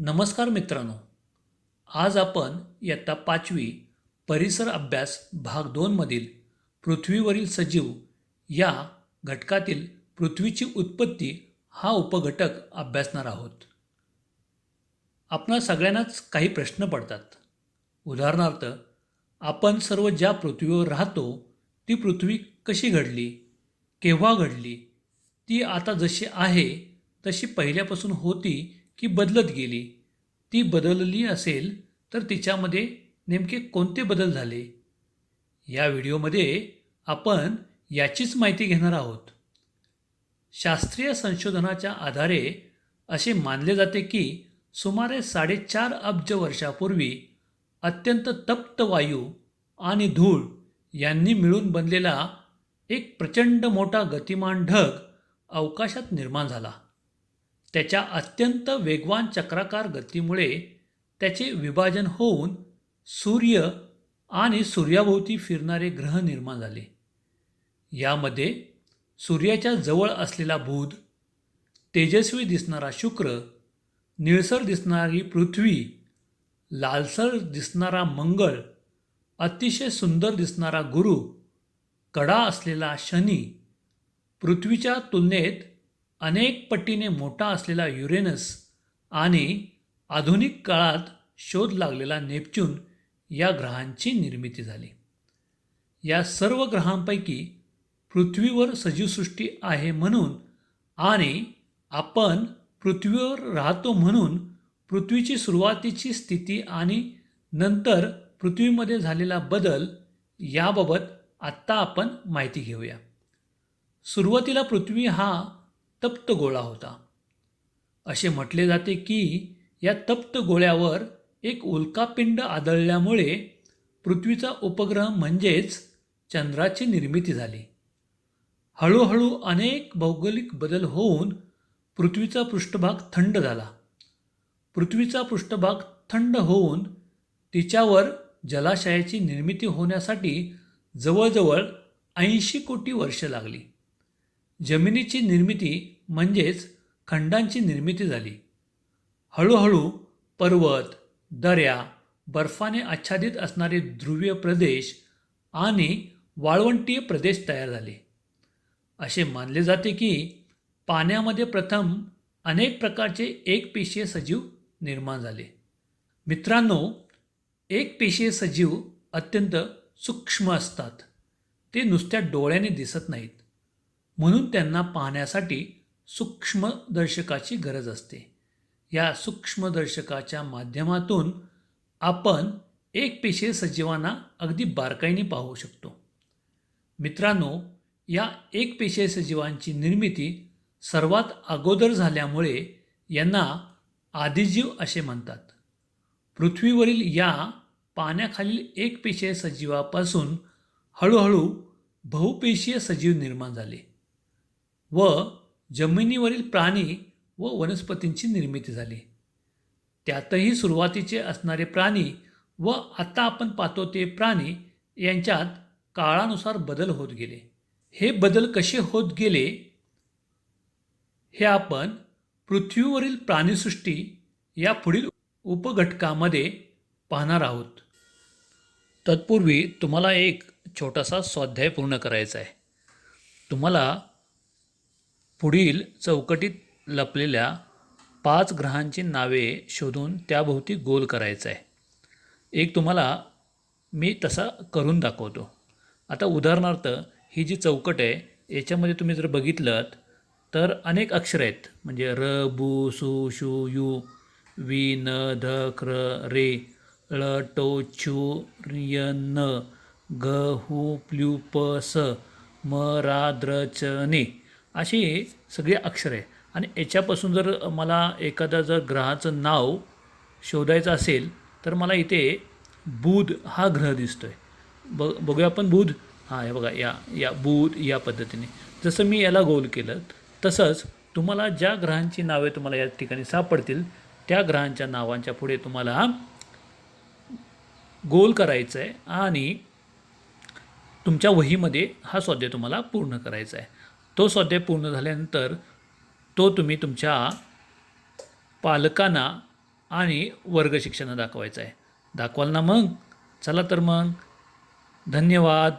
नमस्कार मित्रांनो. आज आपण इयत्ता 5वी परिसर अभ्यास भाग 2 मधील पृथ्वीवरील सजीव या घटकातील पृथ्वीची उत्पत्ती हा उपघटक अभ्यासणार आहोत. आपणा सगळ्यांनाच काही प्रश्न पडतात. उदाहरणार्थ, आपण सर्व ज्या पृथ्वीवर राहतो ती पृथ्वी कशी घडली, केव्हा घडली, ती आता जशी आहे तशी पहिल्यापासून होती की बदलत गेली, ती बदलली असेल तर तिच्यामध्ये नेमके कोणते बदल झाले. या व्हिडिओमध्ये आपण याचीच माहिती घेणार आहोत. शास्त्रीय संशोधनाच्या आधारे असे मानले जाते की सुमारे 4.5 अब्ज वर्षापूर्वी अत्यंत तप्त वायू आणि धूळ यांनी मिळून बनलेला एक प्रचंड मोठा गतिमान ढग अवकाशात निर्माण झाला. त्याच्या अत्यंत वेगवान चक्राकार गतीमुळे त्याचे विभाजन होऊन सूर्य आणि सूर्याभोवती फिरणारे ग्रह निर्माण झाले. यामध्ये सूर्याच्या जवळ असलेला बुध, तेजस्वी दिसणारा शुक्र, निळसर दिसणारी पृथ्वी, लालसर दिसणारा मंगळ, अतिशय सुंदर दिसणारा गुरु, कडा असलेला शनी, पृथ्वीच्या तुलनेत अनेक पटीने मोठा असलेला युरेनस आणि आधुनिक काळात शोध लागलेला नेपच्यून या ग्रहांची निर्मिती झाली. या सर्व ग्रहांपैकी पृथ्वीवर सजीवसृष्टी आहे म्हणून आणि आपण पृथ्वीवर राहतो म्हणून पृथ्वीची सुरुवातीची स्थिती आणि नंतर पृथ्वीमध्ये झालेला बदल याबाबत आत्ता आपण माहिती घेऊया. सुरुवातीला पृथ्वी हा तप्त गोळा होता. असे म्हटले जाते की या तप्त गोळ्यावर एक उल्कापिंड आदळल्यामुळे पृथ्वीचा उपग्रह म्हणजेच चंद्राची निर्मिती झाली. हळूहळू अनेक भौगोलिक बदल होऊन पृथ्वीचा पृष्ठभाग थंड झाला. पृथ्वीचा पृष्ठभाग थंड होऊन तिच्यावर जलाशयाची निर्मिती होण्यासाठी जवळजवळ 80 कोटी वर्ष लागली. जमिनीची निर्मिती म्हणजेच खंडांची निर्मिती झाली. हळूहळू पर्वत, दऱ्या, बर्फाने आच्छादित असणारे ध्रुवीय प्रदेश आणि वाळवंटीय प्रदेश तयार झाले. असे मानले जाते की पाण्यामध्ये प्रथम अनेक प्रकारचे एकपेशीय सजीव निर्माण झाले. मित्रांनो, एकपेशीय सजीव अत्यंत सूक्ष्म असतात. ते नुसत्या डोळ्याने दिसत नाहीत, म्हणून त्यांना पाहण्यासाठी सूक्ष्मदर्शकाची गरज असते. या सूक्ष्मदर्शकाच्या माध्यमातून आपण एकपेशीय सजीवांना अगदी बारकाईने पाहू शकतो. मित्रांनो, या एकपेशीय सजीवांची निर्मिती सर्वात अगोदर झाल्यामुळे यांना आदिजीव असे म्हणतात. पृथ्वीवरील या पाण्याखालील एकपेशीय सजीवापासून हळूहळू बहुपेशीय सजीव निर्माण झाले व जमिनीवरील प्राणी व वनस्पतींची निर्मिती झाली. त्यातही सुरुवातीचे असणारे प्राणी व आता आपण पाहतो ते प्राणी यांच्यात काळानुसार बदल होत गेले. हे बदल कसे होत गेले हे आपण पृथ्वीवरील प्राणीसृष्टी या पुढील उपघटकामध्ये पाहणार आहोत. तत्पूर्वी तुम्हाला एक छोटासा स्वाध्याय पूर्ण करायचा आहे. तुम्हाला पुढील चौकटीत लपलेल्या 5 ग्रहांची नावे शोधून त्याभोवती गोल करायचं आहे. एक तुम्हाला मी तसा करून दाखवतो. आता उदाहरणार्थ ही जी चौकट आहे याच्यामध्ये तुम्ही जर बघितलं तर अनेक अक्षर आहेत. म्हणजे र, बु, सु, शु, यु, वि, न, ध, क्र, रे, ळ, टो, छु, य, न, ग, हु, प्लु, प, स, म, रा, द्र, च, ने असे सगळे अक्षर आहे. आणि याच्यापासून जर मला एखादा जर ग्रहाचं नाव शोधायचं असेल तर मला इथे बुध हा ग्रह दिसतो आहे. बघूया आपण बुध. हां, हे बघा, या बुध या पद्धतीने जसं मी याला गोल केलं तसंच तुम्हाला ज्या ग्रहांची नावे तुम्हाला या ठिकाणी सापडतील त्या ग्रहांच्या नावांच्या पुढे तुम्हाला गोल करायचं आहे आणि तुमच्या वहीमध्ये हा स्वाध्याय तुम्हाला पूर्ण करायचा आहे. तो स्वाध्याय पूर्ण झाल्यानंतर तो तुम्ही तुमच्या पालकांना आणि वर्ग शिक्षण दाखवायचं आहे. दाखवाल ना मग? चला तर मग. धन्यवाद.